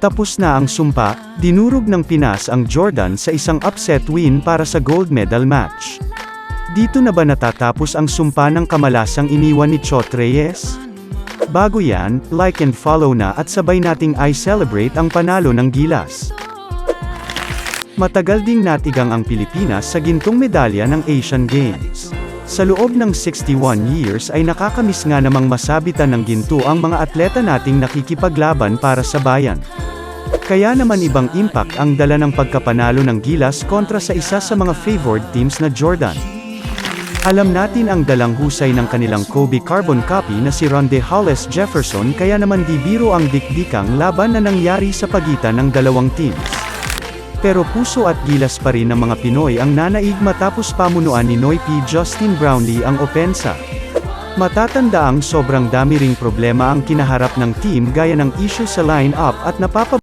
Tapos na ang sumpa, dinurog ng Pinas ang Jordan sa isang upset win para sa gold medal match. Dito na ba natatapos ang sumpa ng kamalasang iniwan ni Chot Reyes? Bago yan, like and follow na at sabay nating i-celebrate ang panalo ng Gilas. Matagal ding natigang ang Pilipinas sa gintong medalya ng Asian Games. Sa loob ng 61 years ay nakakamiss nga namang masabitan ng ginto ang mga atleta nating nakikipaglaban para sa bayan. Kaya naman ibang impact ang dala ng pagkapanalo ng Gilas kontra sa isa sa mga favored teams na Jordan. Alam natin ang dalang husay ng kanilang Kobe carbon copy na si Ronde Hollis Jefferson, kaya naman di biro ang dikdikang laban na nangyari sa pagitan ng dalawang teams. Pero puso at gilas pa rin ng mga Pinoy ang nanaig matapos pamunuan ni Noy P. Justin Brownlee ang opensa. Matatandaang sobrang dami ring problema ang kinaharap ng team gaya ng issue sa line-up at